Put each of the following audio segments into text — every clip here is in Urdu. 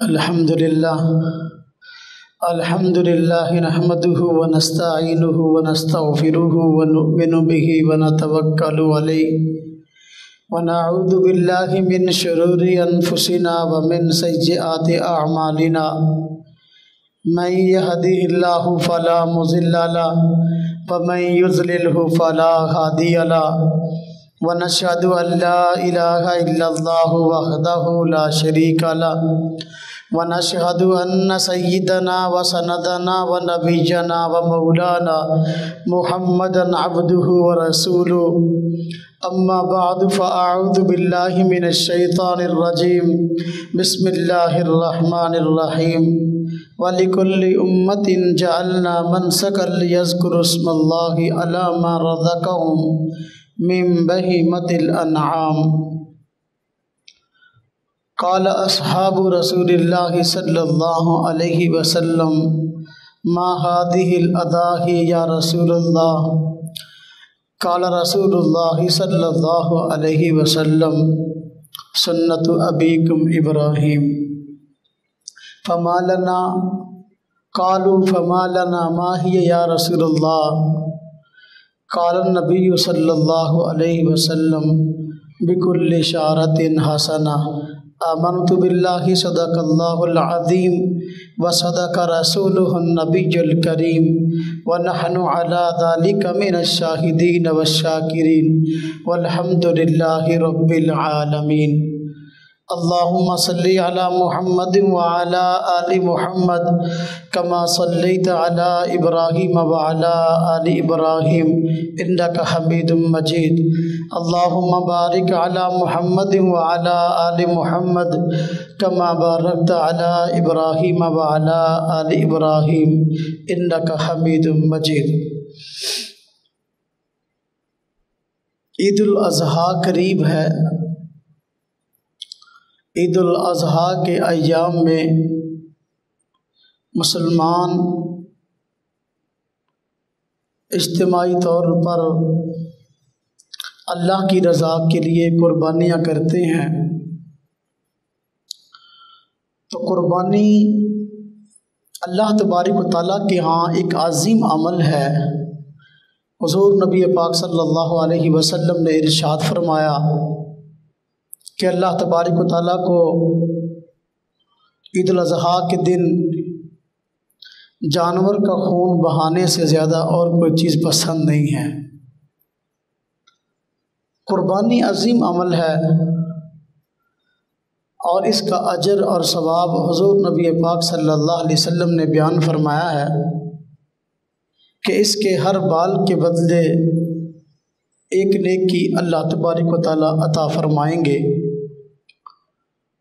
الحمدللہ نحمده ونستعینه ونستغفره ونؤمن به ونتوکل علیہ ونعوذ باللہ من شرور انفسنا ومن سیئات اعمالنا من يهده اللہ فلا مضل له ومن يضلله فلا هادی له ونشهد ان لا الہ الا اللہ وحدہ لا شریک له ونشهد أن سيدنا وسندنا ونبينا ومولانا محمدا عبده ورسوله أما بعد فأعوذ بالله من الشيطان الرجيم بسم الله الرحمن الرحيم ولكل أمة جعلنا منسكا ليذكروا اسم الله على ما رزقهم من بهيمة الأنعام قال اصحاب رسول اللہ صلی اللہ علیہ وسلم ما هذه الاضاحی یا رسول اللہ قال رسول اللہ صلی اللہ علیہ وسلم سنت ابیکم ابراہیم فما لنا قالوا فما لنا ما هي یا رسول اللہ قال النبی صلی اللہ علیہ وسلم بكل شعرۃ حسنہ آمنت باللہ صدق اللہ العظیم وصدق رسولہ النبی الکریم ونحن علی ذلک من الشاہدین والشاکرین والحمد للہ رب العالمین اللہم صلی علی محمد وعلی آل محمد کما صلیت علی ابراہیم وعلی آل ابراہیم انک حمید مجید اللہم بارک علی محمد وعلی آل محمد کما بارکت علی ابراہیم وعلی آل ابراہیم انک حمید مجید۔ عید الاضحیٰ قریب ہے۔ عید الاضحیٰ کے ایام میں مسلمان اجتماعی طور پر اللہ کی رضا کے لیے قربانیاں کرتے ہیں۔ تو قربانی اللہ تبارک و تعالیٰ کے ہاں ایک عظیم عمل ہے۔ حضور نبی پاک صلی اللہ علیہ وسلم نے ارشاد فرمایا کہ اللہ تبارک و تعالیٰ کو عید الاضحیٰ کے دن جانور کا خون بہانے سے زیادہ اور کوئی چیز پسند نہیں ہے۔ قربانی عظیم عمل ہے اور اس کا اجر اور ثواب حضور نبی پاک صلی اللہ علیہ وسلم نے بیان فرمایا ہے کہ اس کے ہر بال کے بدلے ایک نیکی اللہ تبارک و تعالیٰ عطا فرمائیں گے۔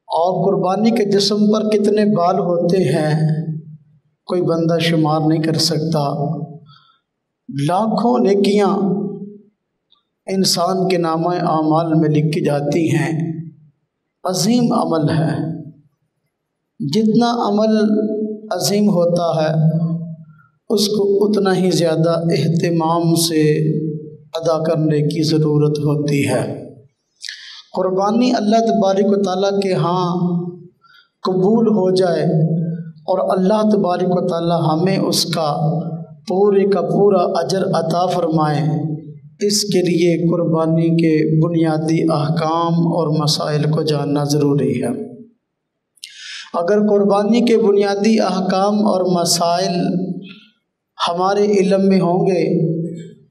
اور قربانی کے جسم پر کتنے بال ہوتے ہیں کوئی بندہ شمار نہیں کر سکتا۔ لاکھوں نیکیاں انسان کے نامہ اعمال میں لکھی جاتی ہیں۔ عظیم عمل ہے۔ جتنا عمل عظیم ہوتا ہے اس کو اتنا ہی زیادہ اہتمام سے ادا کرنے کی ضرورت ہوتی ہے۔ قربانی اللہ تبارک و تعالیٰ کے ہاں قبول ہو جائے اور اللہ تبارک و تعالیٰ ہمیں اس کا پورے کا پورا اجر عطا فرمائے، اس کے لیے قربانی کے بنیادی احکام اور مسائل کو جاننا ضروری ہے۔ اگر قربانی کے بنیادی احکام اور مسائل ہمارے علم میں ہوں گے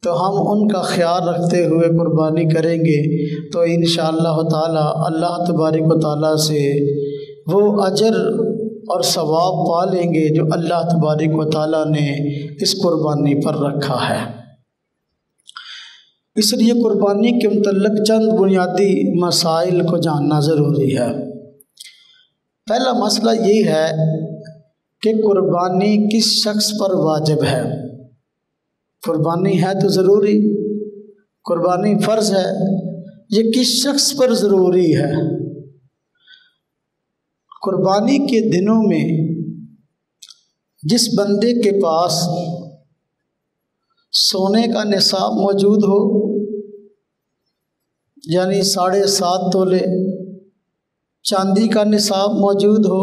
تو ہم ان کا خیال رکھتے ہوئے قربانی کریں گے تو انشاءاللہ تعالی اللہ تبارک و تعالیٰ سے وہ اجر اور ثواب پا لیں گے جو اللہ تبارک و تعالیٰ نے اس قربانی پر رکھا ہے۔ اس لیے قربانی کے متعلق چند بنیادی مسائل کو جاننا ضروری ہے۔ پہلا مسئلہ یہ ہے کہ قربانی کس شخص پر واجب ہے۔ قربانی ہے تو ضروری، قربانی فرض ہے، یہ کس شخص پر ضروری ہے۔ قربانی کے دنوں میں جس بندے کے پاس سونے کا نصاب موجود ہو، یعنی 7.5 تولے چاندی کا نصاب موجود ہو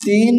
3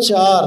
4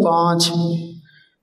5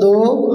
2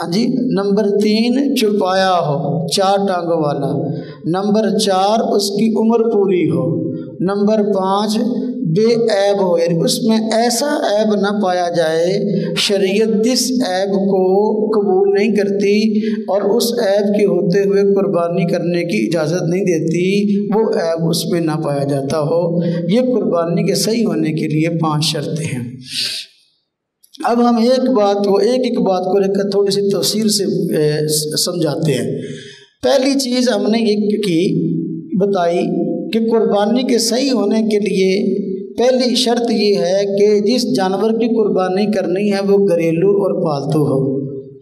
ہاں جی، نمبر 3 چھپایا ہو 4 ٹانگوں والا، نمبر 4 اس کی عمر پوری ہو، نمبر 5 بے عیب ہو، یعنی اس میں ایسا عیب نہ پایا جائے شریعت جس عیب کو قبول نہیں کرتی اور اس عیب کے ہوتے ہوئے قربانی کرنے کی اجازت نہیں دیتی، وہ عیب اس میں نہ پایا جاتا ہو۔ یہ قربانی کے صحیح ہونے کے لیے 5 شرطیں ہیں۔ اب ہم ایک بات کو لے کر تھوڑی سی تفصیل سے سمجھاتے ہیں۔ پہلی چیز ہم نے یہ بتائی کہ قربانی کے صحیح ہونے کے لیے پہلی شرط یہ ہے کہ جس جانور کی قربانی کرنی ہے وہ گھریلو اور پالتو ہو۔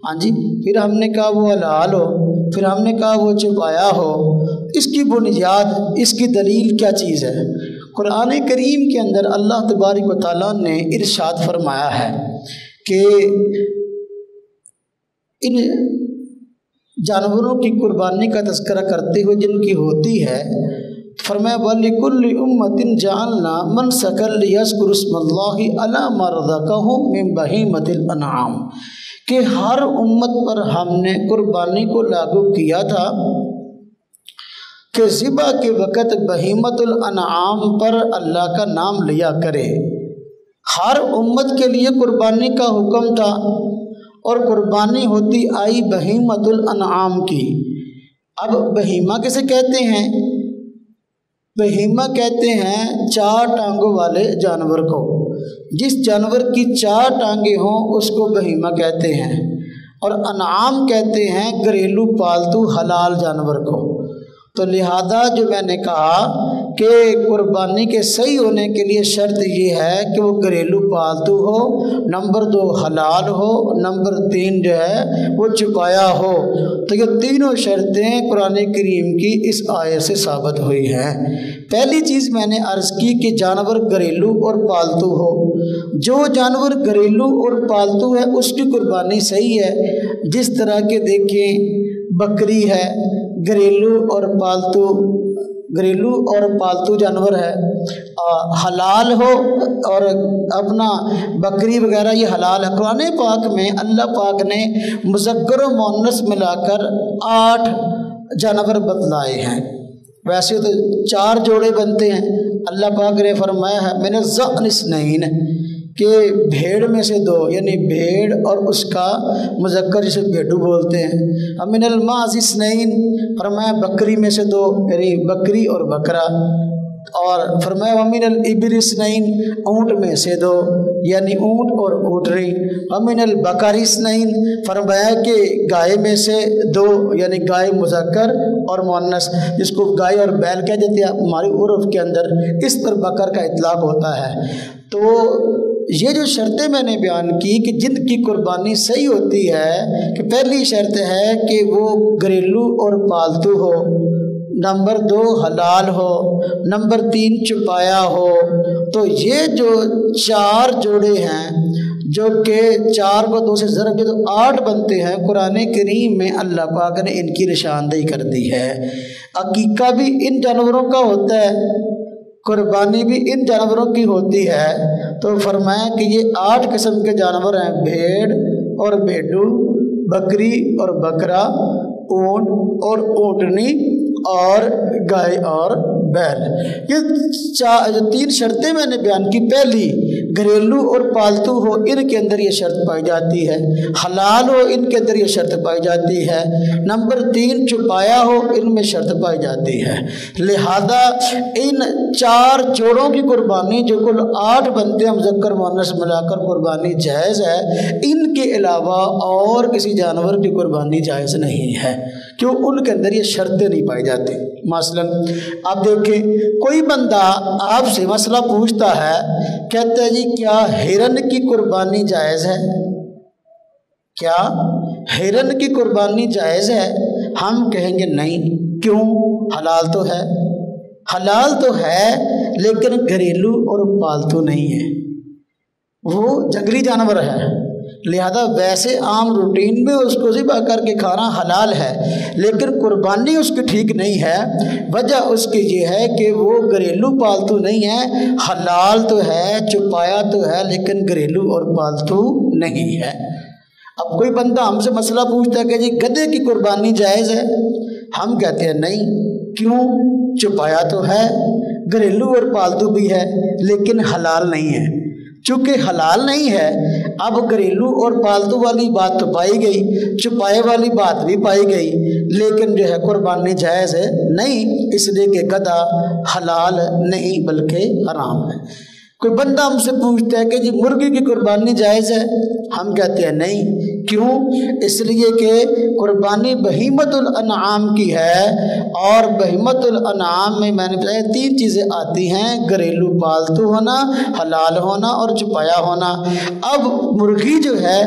ہاں جی، پھر ہم نے کہا وہ حلال ہو، پھر ہم نے کہا وہ چھپایا ہو۔ اس کی بنیاد، اس کی دلیل کیا چیز ہے؟ قرآن کریم کے اندر اللہ تبارک و تعالیٰ نے ارشاد فرمایا ہے کہ ان جانوروں کی قربانی کا تذکرہ کرتے ہوئے جن کی ہوتی ہے، فرمایا وَلِكُلِّ أُمَّةٍ جَعَلْنَا مَنْسَكًا لِيَذْكُرُوا اسْمَ اللَّهِ عَلَىٰ مَا رَزَقَهُم مِّن بَهِيمَةِ الْأَنْعَامِ، کہ ہر امت پر ہم نے قربانی کو لاگو کیا تھا کہ ذبح کے وقت بہیمۃ الانعام پر اللہ کا نام لیا کرے۔ ہر امت کے لیے قربانی کا حکم تھا اور قربانی ہوتی آئی بہیمۃ الانعام کی۔ اب بہیمہ کسے کہتے ہیں؟ بہیمہ کہتے ہیں 4 ٹانگوں والے جانور کو۔ جس جانور کی 4 ٹانگیں ہوں اس کو بہیمہ کہتے ہیں، اور انعام کہتے ہیں گھریلو پالتو حلال جانور کو۔ تو لہذا جو میں نے کہا کہ قربانی کے صحیح ہونے کے لیے شرط یہ ہے کہ وہ گھریلو پالتو ہو، نمبر 2 حلال ہو، نمبر 3 جو ہے وہ چھپایا ہو۔ تو یہ تینوں شرطیں قرآن کریم کی اس آیت سے ثابت ہوئی ہیں۔ پہلی چیز میں نے عرض کی کہ جانور گھریلو اور پالتو ہو۔ جو جانور گھریلو اور پالتو ہے اس کی قربانی صحیح ہے، جس طرح کے دیکھیں بکری ہے، گھریلو اور پالتو جانور ہے، حلال ہو، اور اپنا بکری وغیرہ یہ حلال ہے۔ قرآن پاک میں اللہ پاک نے مذکر و مؤنث ملا کر 8 جانور بتلائے ہیں۔ ویسے تو 4 جوڑے بنتے ہیں، اللہ پاک نے فرمایا ہے من الضأن اثنین، کہ بھیڑ میں سے 2، یعنی بھیڑ اور اس کا مذکر جسے بھیڈو بولتے ہیں۔ من الماعز اثنین، فرمایا بکری میں سے 2، یعنی بکری اور بکرا۔ اور فرمایا ومن الابل اثنین، اونٹ میں سے 2، یعنی اونٹ اور اونٹنی۔ ومن البقر اثنین، فرمایا کہ گائے میں سے 2، یعنی گائے مذکر اور مؤنث، جس کو گائے اور بیل کہہ دیتے ہیں ہمارے عرف کے اندر، اس پر بکر کا اطلاق ہوتا ہے۔ تو یہ جو شرطیں میں نے بیان کی کہ جن کی قربانی صحیح ہوتی ہے، کہ پہلی شرط ہے کہ وہ گھریلو اور پالتو ہو، نمبر 2 حلال ہو، نمبر 3 چھپایا ہو۔ تو یہ جو 4 جوڑے ہیں، جو کہ 4 کو 2 سے ضرب دے تو 8 بنتے ہیں، قرآن کریم میں اللہ پاک نے ان کی نشاندہی کر دی ہے۔ عقیقہ بھی ان جانوروں کا ہوتا ہے، قربانی بھی ان جانوروں کی ہوتی ہے۔ تو فرمایا کہ یہ 8 قسم کے جانور ہیں، بھیڑ اور بھیڈو، بکری اور بکرا، اونٹ اور اونٹنی، اور گائے اور بیل۔ یہ 3 شرطیں میں نے بیان کی۔ پہلی گھریلو اور پالتو ہو، ان کے اندر یہ شرط پائی جاتی ہے۔ حلال ہو، ان کے اندر یہ شرط پائی جاتی ہے۔ نمبر 3 چھپایا ہو، ان میں شرط پائی جاتی ہے۔ لہذا ان 4 جوڑوں کی قربانی جو کل 8 بنتے ہیں مذکر مؤنث ملا کر قربانی جائز ہے۔ ان کے علاوہ اور کسی جانور کی قربانی جائز نہیں ہے، کیوں؟ ان کے اندر یہ شرطیں نہیں پائی جاتی۔ مثلا آپ دیکھیں کوئی بندہ آپ سے مسئلہ پوچھتا ہے، کہتا ہے جی کیا ہرن کی قربانی جائز ہے؟ کیا ہرن کی قربانی جائز ہے؟ ہم کہیں گے نہیں، کیوں؟ حلال تو ہے۔ حلال تو ہے لیکن گھریلو اور پالتو نہیں ہے، وہ جنگلی جانور ہے۔ لہذا ویسے عام روٹین میں اس کو ذبح کر کے کھانا حلال ہے، لیکن قربانی اس کی ٹھیک نہیں ہے۔ وجہ اس کی یہ ہے کہ وہ گھریلو پالتو نہیں ہے، حلال تو ہے، چھپایا تو ہے، لیکن گھریلو اور پالتو نہیں ہے۔ اب کوئی بندہ ہم سے مسئلہ پوچھتا ہے کہ جی گدھے کی قربانی جائز ہے، ہم کہتے ہیں نہیں، کیوں؟ چھپایا تو ہے، گھریلو اور پالتو بھی ہے، لیکن حلال نہیں ہے۔ چونکہ حلال نہیں ہے، اب گھریلو اور پالتو والی بات تو پائی گئی، چھپائے والی بات بھی پائی گئی، لیکن جو ہے قربانی جائز ہے نہیں، اس لیے کہ گدھا حلال نہیں بلکہ حرام ہے۔ کوئی بندہ ہم سے پوچھتا ہے کہ جی مرغی کی قربانی جائز ہے، ہم کہتے ہیں نہیں، کیوں؟ اس لیے کہ قربانی بہیمت الانعام کی ہے، اور بہیمت الانعام میں نے بتایا 3 چیزیں آتی ہیں، گھریلو پالتو ہونا، حلال ہونا اور چھپایا ہونا۔ اب مرغی جو ہے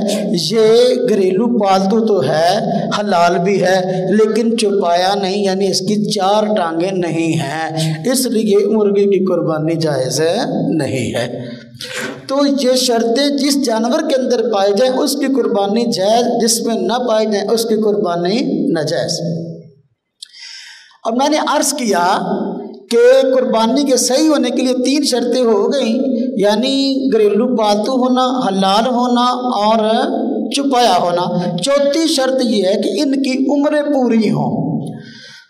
یہ گھریلو پالتو تو ہے، حلال بھی ہے، لیکن چھپایا نہیں، یعنی اس کی 4 ٹانگیں نہیں ہیں، اس لیے مرغی کی قربانی جائز نہیں ہے۔ تو یہ شرطیں جس جانور کے اندر پائی جائیں اس کی قربانی جائز، جس میں نہ پائی جائیں اس کی قربانی ناجائز۔ اور میں نے عرض کیا کہ قربانی کے صحیح ہونے کے لیے 3 شرطیں ہو گئیں، یعنی گھریلو پالتو ہونا، حلال ہونا اور چھپایا ہونا۔ 4تھی شرط یہ ہے کہ ان کی عمریں پوری ہوں۔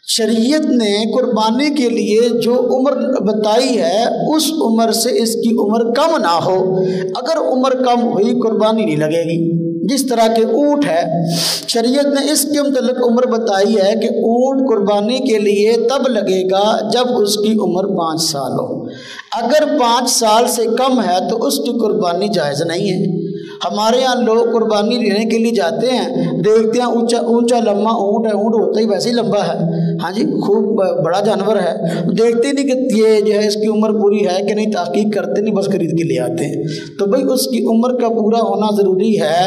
شریعت نے قربانی کے لیے جو عمر بتائی ہے اس عمر سے اس کی عمر کم نہ ہو، اگر عمر کم ہوئی قربانی نہیں لگے گی۔ جس طرح کے اونٹ ہے، شریعت نے اس کے متعلق عمر بتائی ہے کہ اونٹ قربانی کے لیے تب لگے گا جب اس کی عمر 5 سال ہو، اگر 5 سال سے کم ہے تو اس کی قربانی جائز نہیں ہے۔ ہمارے یہاں لوگ قربانی لینے کے لیے جاتے ہیں، دیکھتے ہیں اونچا لمبا اونٹ ہے، اونٹ ہوتا ہی ویسے ہی لمبا ہے، ہاں جی خوب بڑا جانور ہے، دیکھتے نہیں کہ یہ جو ہے اس کی عمر پوری ہے کہ نہیں، تحقیق کرتے نہیں، بس خرید کے لے آتے ہیں۔ تو بھئی اس کی عمر کا پورا ہونا ضروری ہے،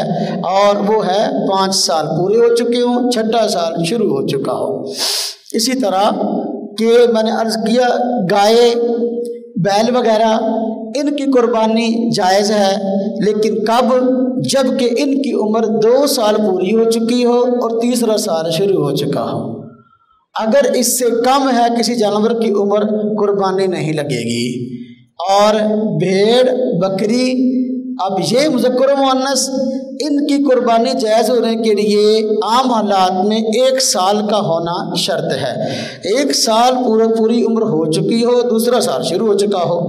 اور وہ ہے 5 سال پورے ہو چکے ہوں، 6واں سال شروع ہو چکا ہو۔ اسی طرح کہ میں نے عرض کیا گائے، بیل وغیرہ ان کی قربانی جائز ہے، لیکن کب؟ جب کہ ان کی عمر 2 سال پوری ہو چکی ہو اور 3واں سال شروع ہو چکا ہو۔ اگر اس سے کم ہے کسی جانور کی عمر، قربانی نہیں لگے گی۔ اور بھیڑ، بکری، اب یہ مذکر و مؤنث، ان کی قربانی جائز ہونے کے لیے عام حالات میں 1 سال کا ہونا شرط ہے۔ 1 سال پوری عمر ہو چکی ہو، 2واں سال شروع ہو چکا ہو،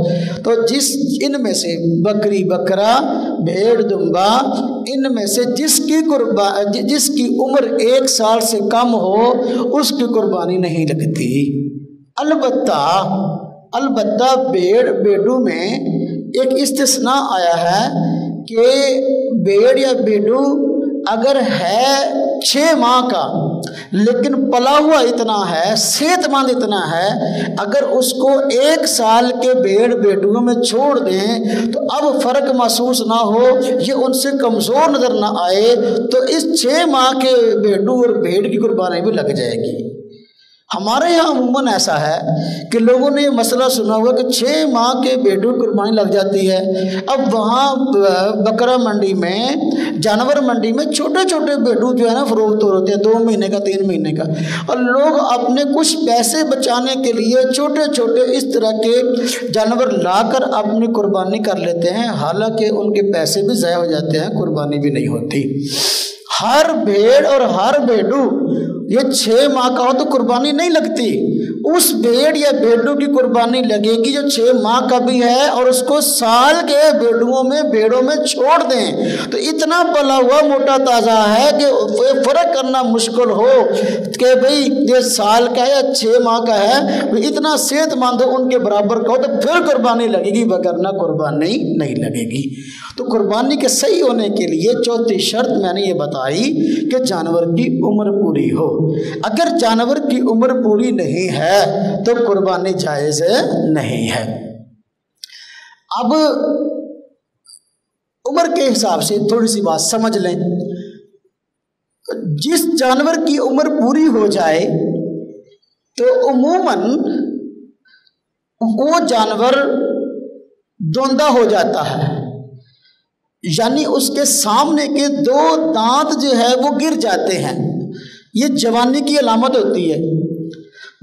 تو ان میں سے بکری، بکرا، بھیڑ، دمبا، ان میں سے جس کی عمر 1 سال سے کم ہو اس کی قربانی نہیں لگتی۔ البتہ بیڑو میں ایک استثناء آیا ہے کہ بیڑ یا بیڑو اگر ہے 6 ماہ کا لیکن پلا ہوا اتنا ہے، صحت مند اتنا ہے، اگر اس کو 1 سال کے بیڑ بیڑوں میں چھوڑ دیں تو اب فرق محسوس نہ ہو، یہ ان سے کمزور نظر نہ آئے، تو اس 6 ماہ کے بیڑو اور بھیڑ کی قربانی بھی لگ جائے گی۔ ہمارے یہاں عموماً ایسا ہے کہ لوگوں نے یہ مسئلہ سنا ہوا کہ 6 ماہ کے بیڑو کی قربانی لگ جاتی ہے۔ اب وہاں بکرا منڈی میں، جانور منڈی میں چھوٹے چھوٹے بیڑو جو ہے نا فروخت ہوتے ہیں، 2 مہینے کا، 3 مہینے کا، اور لوگ اپنے کچھ پیسے بچانے کے لیے چھوٹے چھوٹے اس طرح کے جانور لا کر اپنی قربانی کر لیتے ہیں، حالانکہ ان کے پیسے بھی ضائع ہو جاتے ہیں، قربانی بھی نہیں ہوتی۔ ہر بھیڑ اور ہر بیڑو یہ 6 ماہ کا ہو تو قربانی نہیں لگتی، اس بھیڑ یا بیڑو کی قربانی لگے گی جو 6 ماہ کا بھی ہے اور اس کو سال کے بیڑوں میں چھوڑ دیں، تو اتنا پلا ہوا موٹا تازہ ہے کہ فرق کرنا مشکل ہو کہ بھئی یہ سال کا ہے یا 6 ماہ کا ہے، اتنا صحت مند ہو، ان کے برابر کا ہو تو پھر قربانی لگے گی، وگرنہ قربانی نہیں لگے گی۔ تو قربانی کے صحیح ہونے کے لیے 4تھی شرط میں نے یہ بتائی کہ جانور کی عمر پوری ہو۔ اگر جانور کی عمر پوری نہیں ہے تو قربانی جائز نہیں ہے۔ اب عمر کے حساب سے تھوڑی سی بات سمجھ لیں، جس جانور کی عمر پوری ہو جائے تو عموماً وہ جانور دوندا ہو جاتا ہے، یعنی اس کے سامنے کے 2 دانت جو ہے وہ گر جاتے ہیں، یہ جوانی کی علامت ہوتی ہے۔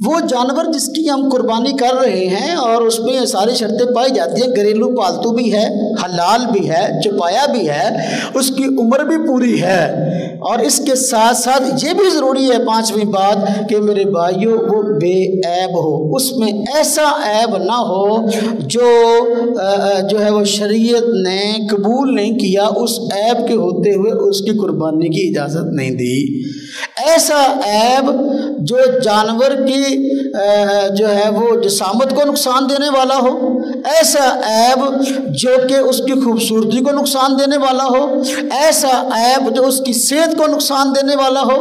وہ جانور جس کی ہم قربانی کر رہے ہیں اور اس میں یہ ساری شرطیں پائی جاتی ہیں، گھریلو پالتو بھی ہے، حلال بھی ہے، چھپایا بھی ہے، اس کی عمر بھی پوری ہے، اور اس کے ساتھ ساتھ یہ بھی ضروری ہے پانچویں بات کہ میرے بھائیوں وہ بے عیب ہو، اس میں ایسا عیب نہ ہو جو ہے وہ شریعت نے قبول نہیں کیا، اس عیب کے ہوتے ہوئے اس کی قربانی کی اجازت نہیں دی۔ ایسا عیب جو جانور کی جو ہے وہ جسامت کو نقصان دینے والا ہو، ایسا عیب جو کہ اس کی خوبصورتی کو نقصان دینے والا ہو، ایسا عیب جو اس کی صحت کو نقصان دینے والا ہو،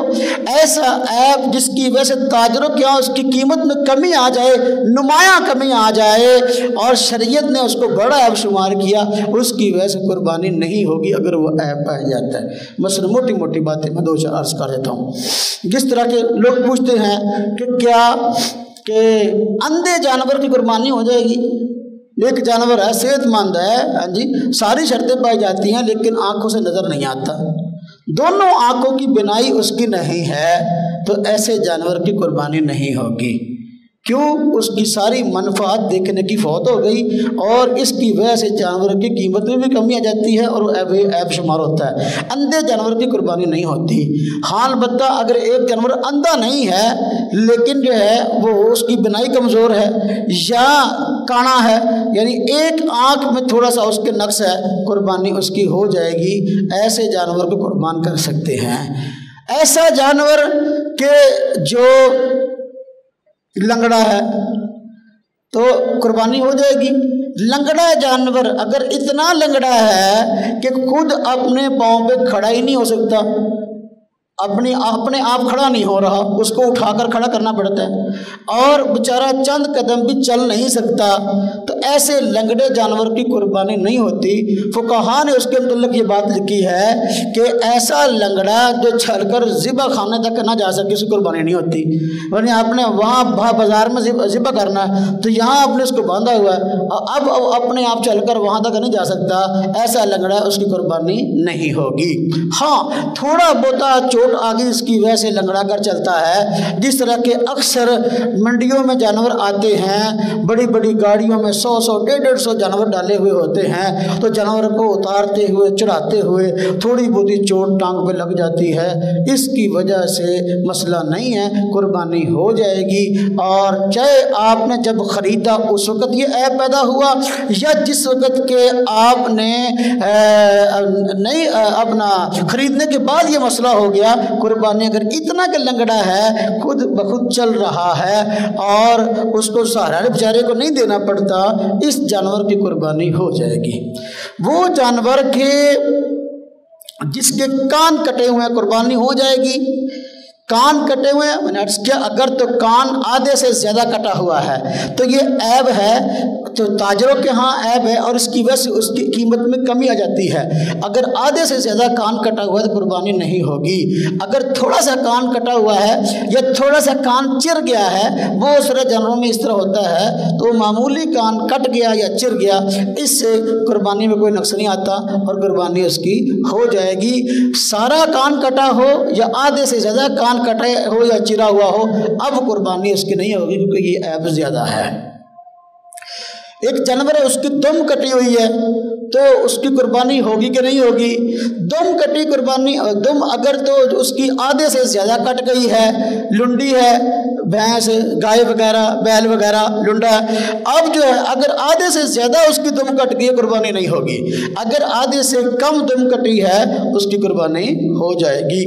ایسا عیب جس کی وجہ سے تاجروں کے یہاں اس کی قیمت میں کمی آ جائے، نمایاں کمی آ جائے، اور شریعت نے اس کو بڑا عیب شمار کیا، اس کی وجہ سے قربانی نہیں ہوگی اگر وہ عیب پایا جاتا ہے۔ مثلا موٹی موٹی باتیں میں 2-4 عرض کر دیتا ہوں۔ جس طرح کے لوگ پوچھتے ہیں کہ کیا کہ اندھے جانور کی قربانی ہو جائے گی؟ ایک جانور ہے، صحت مند ہے، ہاں جی، ساری شرطیں پائی جاتی ہیں، لیکن آنکھوں سے نظر نہیں آتا، دونوں آنکھوں کی بینائی اس کی نہیں ہے، تو ایسے جانور کی قربانی نہیں ہوگی۔ کیوں؟ اس کی ساری منفعت دیکھنے کی فوت ہو گئی، اور اس کی وجہ سے جانور کی قیمت میں بھی کمی آ جاتی ہے اور عیب شمار ہوتا ہے۔ اندھے جانور کی قربانی نہیں ہوتی۔ ہاں البتہ اگر ایک جانور اندھا نہیں ہے لیکن جو ہے وہ اس کی بینائی کمزور ہے یا کانا ہے، یعنی ایک آنکھ میں تھوڑا سا اس کے نقص ہے، قربانی اس کی ہو جائے گی، ایسے جانور کو قربان کر سکتے ہیں۔ ایسا جانور کہ جو لنگڑا ہے تو قربانی ہو جائے گی۔ لنگڑا جانور اگر اتنا لنگڑا ہے کہ خود اپنے پاؤں پہ کھڑا ہی نہیں ہو سکتا، اپنے آپ کھڑا نہیں ہو رہا، اس کو اٹھا کر کھڑا کرنا پڑتا ہے، اور بیچارہ چند قدم بھی چل نہیں سکتا، تو ایسے لنگڑے جانور کی قربانی نہیں ہوتی۔ فقہاء نے اس کے متعلق یہ بات لکھی ہے کہ ایسا لنگڑا جو چل کر ذبح خانے تک نہ جا سکے، اس کی قربانی نہیں ہوتی، ورنہ آپ نے وہاں بازار میں ذبح کرنا ہے تو یہاں آپ نے اس کو باندھا ہوا ہے، اب اپنے آپ چل کر وہاں تک نہیں جا سکتا، ایسا لنگڑا اس کی قربانی نہیں ہوگی۔ ہاں تھوڑا بہت چوٹ آگے اس کی وجہ سے لنگڑا کر چلتا ہے، جس طرح کے اکثر منڈیوں میں جانور آتے ہیں، بڑی بڑی گاڑیوں میں 100 150 جانور ڈالے ہوئے ہوتے ہیں، تو جانور کو اتارتے ہوئے چڑھاتے ہوئے تھوڑی بہت چوٹ ٹانگ پہ لگ جاتی ہے، اس کی وجہ سے مسئلہ نہیں ہے، قربانی ہو جائے گی۔ اور چاہے آپ نے جب خریدا اس وقت یہ عیب پیدا ہوا یا جس وقت کے آپ نے نہیں اپنا خریدنے کے بعد یہ مسئلہ ہو گیا، قربانی اگر اتنا کہ لنگڑا ہے، خود بخود چل رہا ہے اور اس کو سہارا بیچارے کو نہیں دینا پڑتا، اس جانور کی قربانی ہو جائے گی۔ وہ جانور کے جس کے کان کٹے ہوئے ہیں قربانی ہو جائے گی۔ کان کٹے ہوئے ہیں، میں نے عرض کیا اگر تو کان آدھے سے زیادہ کٹا ہوا ہے تو یہ عیب ہے، تو تاجروں کے ہاں عیب ہے اور اس کی وجہ سے اس کی قیمت میں کمی آ جاتی ہے۔ اگر آدھے سے زیادہ کان کٹا ہوا ہے تو قربانی نہیں ہوگی۔ اگر تھوڑا سا کان کٹا ہوا ہے یا تھوڑا سا کان چر گیا ہے، وہ سارے جانوروں میں اس طرح ہوتا ہے، تو معمولی کان کٹ گیا یا چر گیا، اس سے قربانی میں کوئی نقص نہیں آتا اور قربانی اس کی ہو جائے گی۔ سارا کان کٹا ہو یا آدھے سے زیادہ کان کٹے ہو یا چرا ہوا ہو، اب قربانی اس کی نہیں ہوگی کیونکہ یہ عیب زیادہ ہے۔ ایک جانور ہے، اس کی دم کٹی ہوئی ہے تو اس کی قربانی ہوگی کہ نہیں ہوگی؟ دم کٹی قربانی، دم اگر تو اس کی آدھے سے زیادہ کٹ گئی ہے، لنڈی ہے، بھینس گائے وغیرہ بیل وغیرہ لنڈا ہے، اب جو ہے اگر آدھے سے زیادہ اس کی دم کٹ گئی قربانی نہیں ہوگی، اگر آدھے سے کم دم کٹی ہے اس کی قربانی ہو جائے گی۔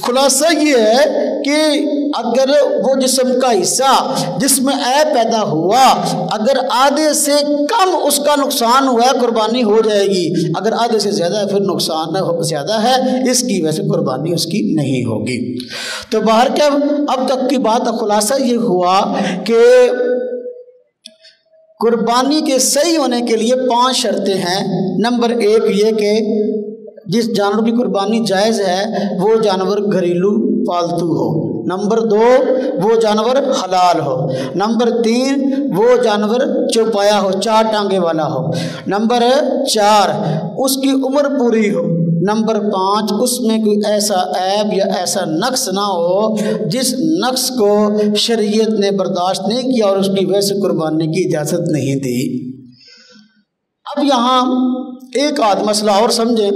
خلاصہ یہ ہے کہ اگر وہ جسم کا حصہ جس میں عیب پیدا ہوا، اگر آدھے سے کم اس کا نقصان ہوا ہے قربانی ہو جائے گی، اگر آدھے سے زیادہ ہے پھر نقصان زیادہ ہے، اس کی وجہ سے قربانی اس کی نہیں ہوگی۔ تو باہر کیا اب تک کی بات خلاصہ یہ ہوا کہ قربانی کے صحیح ہونے کے لیے 5 شرطیں ہیں۔ نمبر 1 یہ کہ جس جانور کی قربانی جائز ہے وہ جانور گھریلو پالتو ہو۔ نمبر 2 وہ جانور حلال ہو۔ نمبر 3 وہ جانور چوپایا ہو، 4 ٹانگے والا ہو۔ نمبر 4 اس کی عمر پوری ہو۔ نمبر 5 اس میں کوئی ایسا عیب یا ایسا نقص نہ ہو جس نقص کو شریعت نے برداشت نہیں کیا اور اس کی وجہ سے قربانی کی اجازت نہیں دی۔ اب یہاں ایک آدھ مسئلہ اور سمجھیں۔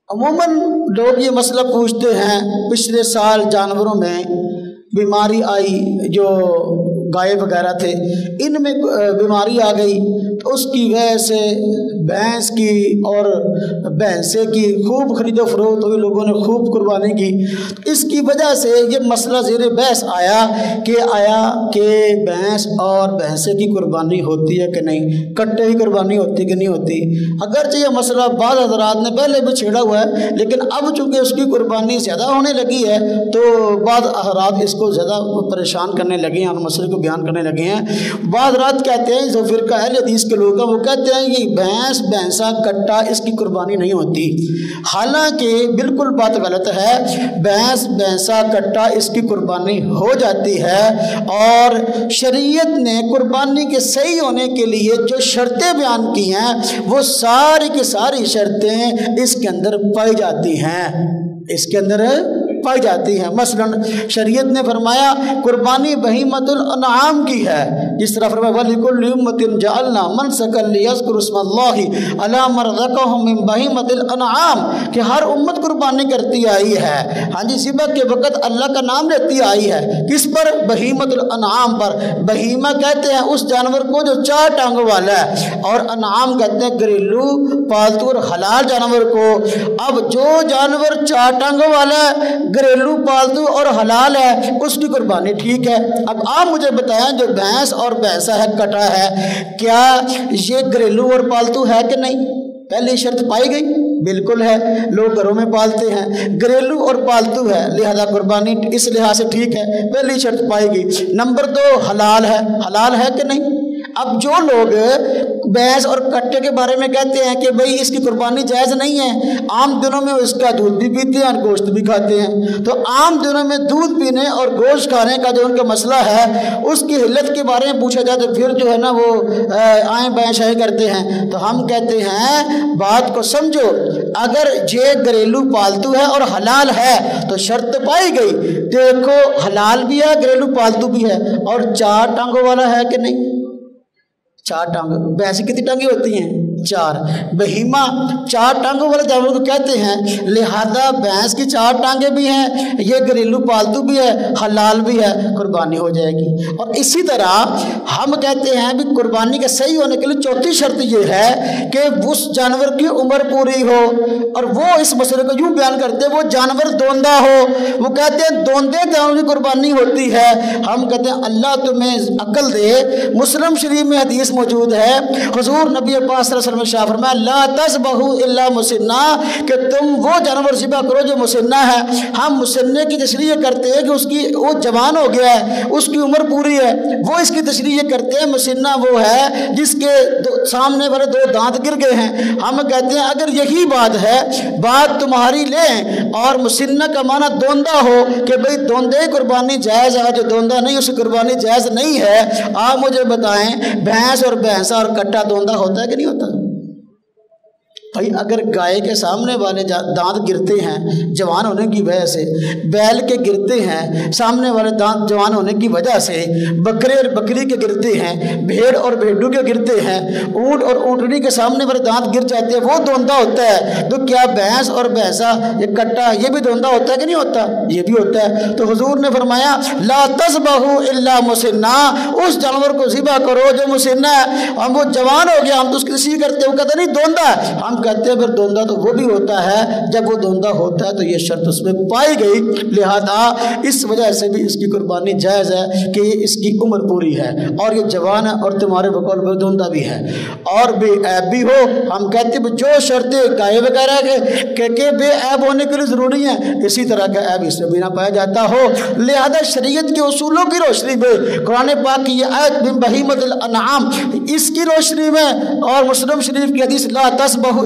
عموماً لوگ یہ مسئلہ پوچھتے ہیں، پچھلے سال جانوروں میں بیماری آئی، جو گائے وغیرہ تھے ان میں بیماری آ گئی تو اس کی وجہ سے بھینس کی اور بھینسے کی خوب خرید و فروخت ہوئی، لوگوں نے خوب قربانی کی۔ اس کی وجہ سے یہ مسئلہ زیر بحث آیا کہ بھینس اور بھینسے کی قربانی ہوتی ہے کہ نہیں، کٹے کی قربانی ہوتی کہ نہیں ہوتی۔ اگرچہ یہ مسئلہ بعض حضرات نے پہلے بھی چھیڑا ہوا ہے، لیکن اب چونکہ اس کی قربانی زیادہ ہونے لگی ہے تو بعض حضرات اس کو زیادہ پریشان کرنے لگے ہیں اور مسئلے کو بیان کرنے لگے ہیں۔ بعض حضرات کہتے ہیں، جو فرقہ اہل حدیث کے لوگ ہیں وہ کہتے ہیں یہ بھینس بھینسا کٹا اس کی قربانی نہیں ہوتی، حالانکہ بالکل بات غلط ہے۔ بھینس بھینسا کٹا اس کی قربانی ہو جاتی ہے، اور شریعت نے قربانی کے صحیح ہونے کے لیے جو شرطیں بیان کی ہیں وہ ساری کی ساری شرطیں اس کے اندر پائی جاتی ہیں، اس کے اندر پائی جاتی ہیں۔ مثلا شریعت نے فرمایا قربانی بہیمۃ الانعام کی ہے، جس طرح فرمایا وَلِكُلِّ أُمَّةٍ جَعَلْنَا مَنْسَكًا لِيَذْكُرُوا اسْمَ اللَّهِ عَلَىٰ مَا رَزَقَهُم مِّن بَهِيمَةِ الْأَنْعَامِ کہ ہر امت قربانی کرتی آئی ہے، ہاں جی، ذبح کے وقت اللہ کا نام لیتی آئی ہے، کس پر؟ بہیمۃ الانعام پر۔ بہیمہ کہتے ہیں اس جانور کو جو 4 ٹانگوں والا ہے، اور انعام کہتے ہیں گھریلو پالتو اور حلال جانور کو۔ اب جو جانور 4 ٹانگوں والا ہے، گھریلو پالتو اور حلال ہے، اس کی قربانی ٹھیک ہے۔ اب آپ مجھے بتائیں جو بھینس اور بھینسا ہے کٹا ہے، کیا یہ گھریلو اور پالتو ہے کہ نہیں؟ پہلی شرط پائی گئی، بالکل ہے، لوگ گھروں میں پالتے ہیں، گھریلو اور پالتو ہے، لہذا قربانی اس لحاظ سے ٹھیک ہے، پہلی شرط پائی گئی۔ نمبر 2 حلال ہے، حلال ہے کہ نہیں؟ اب جو لوگ بھینس اور کٹے کے بارے میں کہتے ہیں کہ بھئی اس کی قربانی جائز نہیں ہے، عام دنوں میں اس کا دودھ بھی پیتے ہیں اور گوشت بھی کھاتے ہیں، تو عام دنوں میں دودھ پینے اور گوشت کھانے کا جو ان کا مسئلہ ہے اس کی علت کے بارے میں پوچھا جائے تو پھر جو ہے نا وہ آئیں بائیں شائیں کرتے ہیں۔ تو ہم کہتے ہیں بات کو سمجھو، اگر یہ گھریلو پالتو ہے اور حلال ہے تو شرط پائی گئی، دیکھو حلال بھی ہے گھریلو پالتو بھی ہے، اور 4 ٹانگوں والا ہے کہ نہیں؟ 4 ٹانگ، بھینس کتنی ٹانگیں ہوتی ہیں؟ 4۔ بہیمہ 4 ٹانگوں والے جانور کو کہتے ہیں، لہذا بھینس کی 4 ٹانگیں بھی ہیں، یہ گھریلو پالتو بھی ہے، حلال بھی ہے، قربانی ہو جائے گی۔ اور اسی طرح ہم کہتے ہیں بھی قربانی کے صحیح ہونے کے لیے 4تھی شرط یہ ہے کہ اس جانور کی عمر پوری ہو، اور وہ اس مسئلے کو یوں بیان کرتے ہیں وہ جانور دوندہ ہو، وہ کہتے ہیں دوندے جانور کی قربانی ہوتی ہے۔ ہم کہتے ہیں اللہ تمہیں عقل دے، مسلم شریف میں حدیث موجود ہے، حضور نبی پاک صلی اللہ علیہ وسلم شاہ فرمایا لا تذبحوا الا مسنہ، کہ تم وہ جانور ذبح کرو جو مسنہ ہے۔ ہم مسنہ کی تشریح کرتے ہیں کہ اس کی وہ جوان ہو گیا ہے، اس کی عمر پوری ہے، وہ اس کی تشریح کرتے ہیں مسنہ وہ ہے جس کے سامنے والے 2 دانت گر گئے ہیں۔ ہم کہتے ہیں اگر یہی بات ہے، بات تمہاری لیں اور مسنہ کا معنی دوندہ ہو کہ بھئی دوندے قربانی جائز ہے، جو دوندہ نہیں اس کی قربانی جائز نہیں ہے، آپ مجھے بتائیں بھینس اور بھینسا اور کٹا دوندہ ہوتا ہے کہ نہیں ہوتا؟ بھائی اگر گائے کے سامنے والے دانت گرتے ہیں جوان ہونے کی وجہ سے، بیل کے گرتے ہیں سامنے والے دانت جوان ہونے کی وجہ سے، بکرے اور بکری کے گرتے ہیں، بھیڑ اور بھیڈو کے گرتے ہیں، اونٹ اور اونٹنی کے سامنے والے دانت گر جاتے ہیں، وہ دوندہ ہوتا ہے۔ تو کیا بھینس اور بھینسا یہ کٹا یہ بھی دوندہ ہوتا ہے کہ نہیں ہوتا؟ یہ بھی ہوتا ہے۔ تو حضور نے فرمایا لا تذبحوا الا مسنہ، اس جانور کو ذبح کرو جو مسنہ ہے، ہم وہ جوان ہو گیا ہم تو اس کی تشریح کرتے ہیں، وہ کہتے نہیں دوندہ ہے، ہم کہتے ہیں پھر دوندہ تو وہ بھی ہوتا ہے، جب وہ دوندہ ہوتا ہے تو یہ شرط اس میں پائی گئی، لہذا اس وجہ سے بھی اس کی قربانی جائز ہے کہ یہ اس کی عمر پوری ہے اور یہ جوان ہے اور تمہارے بقول میں دوندہ بھی ہے اور بے عیب بھی ہو۔ ہم کہتے ہیں جو شرطیں گائے وغیرہ کے بے عیب ہونے کے لیے ضروری ہیں، اسی طرح کا عیب اس میں بھی نہ پایا جاتا ہو، لہذا شریعت کے اصولوں کی روشنی میں قرآن پاک کی یہ آیت من بہیمۃ الانعام، اس کی روشنی میں اور مسلم شریف کی حدیث لا تذبحوا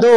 2,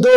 2।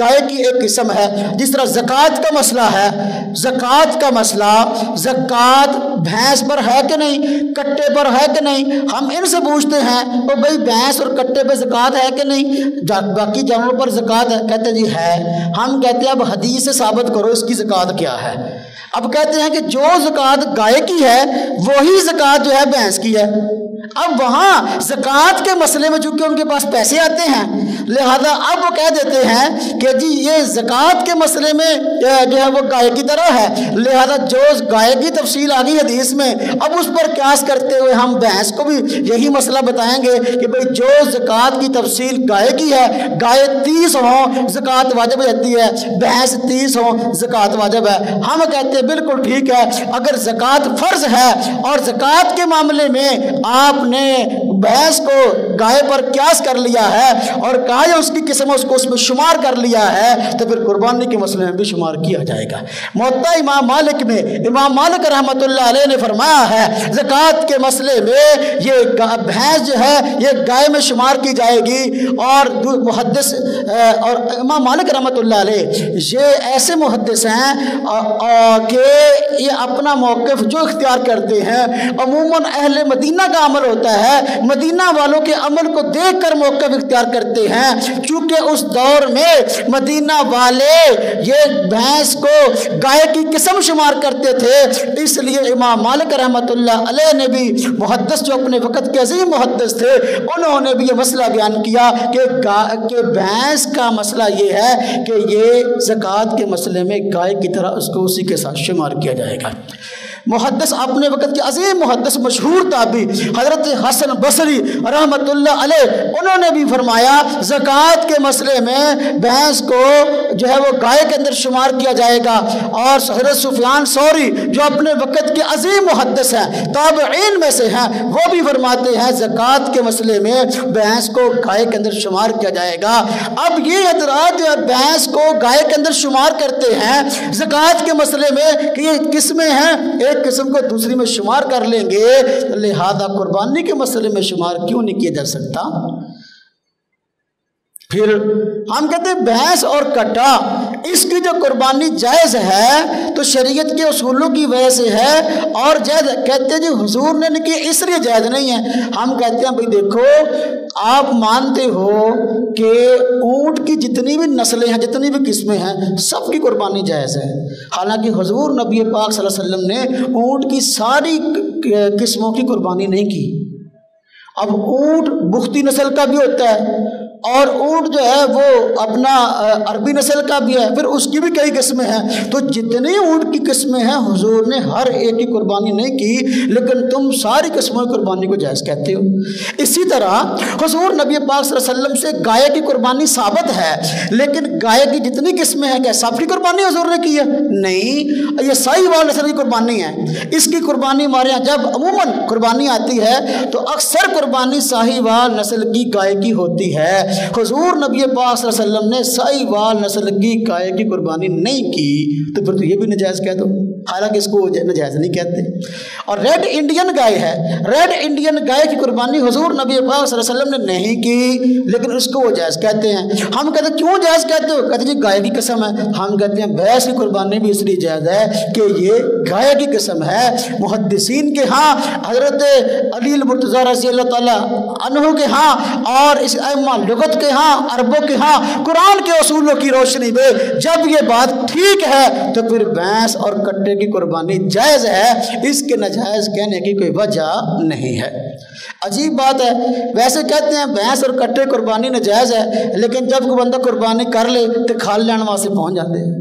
گائے کی ایک قسم ہے، جس طرح زکوٰۃ کا مسئلہ ہے، زکوٰۃ کا مسئلہ، زکوٰۃ بھینس پر ہے کہ نہیں، کٹے پر ہے کہ نہیں، ہم ان سے پوچھتے ہیں وہ بھئی بھینس اور کٹے پہ زکوٰۃ ہے کہ نہیں، باقی جانوروں پر زکوٰۃ ہے، کہتے ہیں جی ہے، ہم کہتے ہیں اب حدیث سے ثابت کرو اس کی زکوٰۃ کیا ہے۔ اب کہتے ہیں کہ جو زکوٰۃ گائے کی ہے وہی زکوٰۃ جو ہے بھینس کی ہے۔ اب وہاں زکوٰۃ کے مسئلے میں چونکہ ان کے پاس پیسے آتے ہیں، لہذا اب وہ کہہ دیتے ہیں کہ جی یہ زکوٰۃ کے مسئلے میں جو ہے وہ گائے کی طرح ہے، لہذا جو گائے کی تفصیل آ گئی حدیث میں، اب اس پر قیاس کرتے ہوئے ہم بھینس کو بھی یہی مسئلہ بتائیں گے کہ بھئی جو زکوٰۃ کی تفصیل گائے کی ہے، گائے 30 ہوں زکوٰۃ واجب ہو جاتی ہے، بھینس 30 ہوں زکوٰۃ واجب ہے۔ ہم کہتے ہیں بالکل ٹھیک ہے، اگر زکوٰۃ فرض ہے اور زکوٰۃ کے معاملے میں آپ نے بھینس کو گائے پر قیاس کر لیا ہے اور کہا ہے اس کی قسم اس کو اس میں شمار کر لیا ہے، تو پھر قربانی کے مسئلے میں بھی شمار کیا جائے گا۔ موطا امام مالک میں امام مالک رحمۃ اللہ علیہ نے فرمایا ہے زکوٰۃ کے مسئلے میں یہ بھینس جو ہے یہ گائے میں شمار کی جائے گی، اور محدث اور امام مالک رحمۃ اللہ علیہ یہ ایسے محدث ہیں کہ یہ اپنا موقف جو اختیار کرتے ہیں عموماً اہل مدینہ کا عمل ہوتا ہے، مدینہ والوں کے عمل کو دیکھ کر موقف اختیار کرتے ہیں، چونکہ اس دور میں مدینہ والے یہ بھینس کو گائے کی قسم شمار کرتے تھے، اس لیے امام مالک رحمۃ اللہ علیہ نے بھی محدث جو اپنے وقت کے عظیم محدث تھے انہوں نے بھی یہ مسئلہ بیان کیا کہ بھینس کا مسئلہ یہ ہے کہ یہ زکوٰۃ کے مسئلے میں گائے کی طرح اس کو اسی کے ساتھ شمار کیا جائے گا۔ محدث اپنے وقت کے عظیم محدث مشہور تابعی حضرت حسن بصری رحمۃ اللہ علیہ انہوں نے بھی فرمایا زکوٰۃ کے مسئلے میں بھینس کو جو ہے وہ گائے کے اندر شمار کیا جائے گا، اور حضرت سفیان ثوری جو اپنے وقت کے عظیم محدث ہیں تابعین میں سے ہیں وہ بھی فرماتے ہیں زکوٰۃ کے مسئلے میں بھینس کو گائے کے اندر شمار کیا جائے گا۔ اب یہ حضرات جو بھینس کو گائے کے اندر شمار کرتے ہیں زکوٰۃ کے مسئلے میں کہ یہ قسمیں ہیں، ایک قسم کو دوسری میں شمار کر لیں گے، لہذا قربانی کے مسئلے میں شمار کیوں نہیں کیا جا سکتا؟ پھر ہم کہتے ہیں بھینس اور کٹا اس کی جو قربانی جائز ہے تو شریعت کے اصولوں کی وجہ سے ہے، اور جائز کہتے ہیں جی حضور نے نہیں کی اس لیے جائز نہیں ہے۔ ہم کہتے ہیں بھئی دیکھو آپ مانتے ہو کہ اونٹ کی جتنی بھی نسلیں ہیں جتنی بھی قسمیں ہیں سب کی قربانی جائز ہے، حالانکہ حضور نبی پاک صلی اللہ علیہ وسلم نے اونٹ کی ساری قسموں کی قربانی نہیں کی۔ اب اونٹ بختی نسل کا بھی ہوتا ہے اور اونٹ جو ہے وہ اپنا عربی نسل کا بھی ہے، پھر اس کی بھی کئی قسمیں ہیں، تو جتنی اونٹ کی قسمیں ہیں حضور نے ہر ایک کی قربانی نہیں کی، لیکن تم ساری قسموں کی قربانی کو جائز کہتے ہو۔ اسی طرح حضور نبی پاک صلی اللہ علیہ وسلم سے گائے کی قربانی ثابت ہے، لیکن گائے کی جتنی قسمیں ہیں کیا سب کی قربانی حضور نے کی ہے؟ نہیں، یہ ساہیوال نسل کی قربانی ہے، اس کی قربانی ہمارے یہاں جب عموماً قربانی آتی ہے تو اکثر قربانی ساہیوال نسل کی گائے کی ہوتی ہے۔ حضور نبی پاک صلی اللہ علیہ وسلم نے ساہیوال نسل کی گائے کی قربانی نہیں کی، تو پھر تو یہ بھی نجائز کہہ دو، حالانکہ اس کو نجائز نہیں کہتے۔ اور ریڈ انڈین گائے ہے، ریڈ انڈین گائے کی قربانی حضور نبی پاک صلی اللہ علیہ وسلم نے نہیں کی، لیکن اس کو وہ جائز کہتے ہیں۔ ہم کہتے ہیں کیوں جائز کہتے ہو؟ کہتے ہیں جی گائے کی قسم ہے۔ ہم کہتے ہیں بھینس کی قربانی بھی اس لیے جائز ہے کہ یہ گائے کی قسم ہے۔ محدثین کے ہاں حضرت علی المرتضیٰ رضی اللہ تعالیٰ عنہ کے ہاں اور اس ائمہ لغت کے ہاں عربوں کے ہاں قرآن کے اصولوں کی روشنی میں جب یہ بات ٹھیک ہے تو پھر بھینس اور کٹے کی قربانی جائز ہے، اس کے ناجائز کہنے کی کوئی وجہ نہیں ہے۔ عجیب بات ہے، ویسے کہتے ہیں بھینس اور کٹے قربانی ناجائز ہے، لیکن جب کوئی بندہ قربانی کر لے تو کھال لینے واسطے پہنچ جاتے ہیں،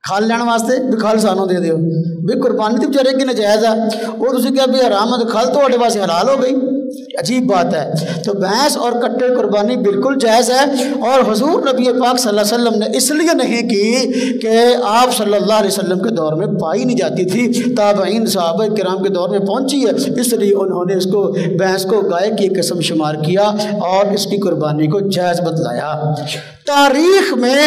کھال لینے واسطے بھی کھال سانوں دے دیو بھی قربانی تو بچارے کی ناجائز ہے، وہ تسی کہا بھی حرام ہے تو کھال تو اٹھے واسطے حلال ہو گئی۔ عجیب بات ہے۔ تو بھینس اور کٹے قربانی بالکل جائز ہے، اور حضور نبی پاک صلی اللہ علیہ وسلم نے اس لیے نہیں کی کہ آپ صلی اللہ علیہ وسلم کے دور میں پائی نہیں جاتی تھی، تابعین صحابہ کرام کے دور میں پہنچی ہے، اس لیے انہوں نے اس کو بھینس کو گائے کی قسم شمار کیا اور اس کی قربانی کو جائز بتلایا۔ تاریخ میں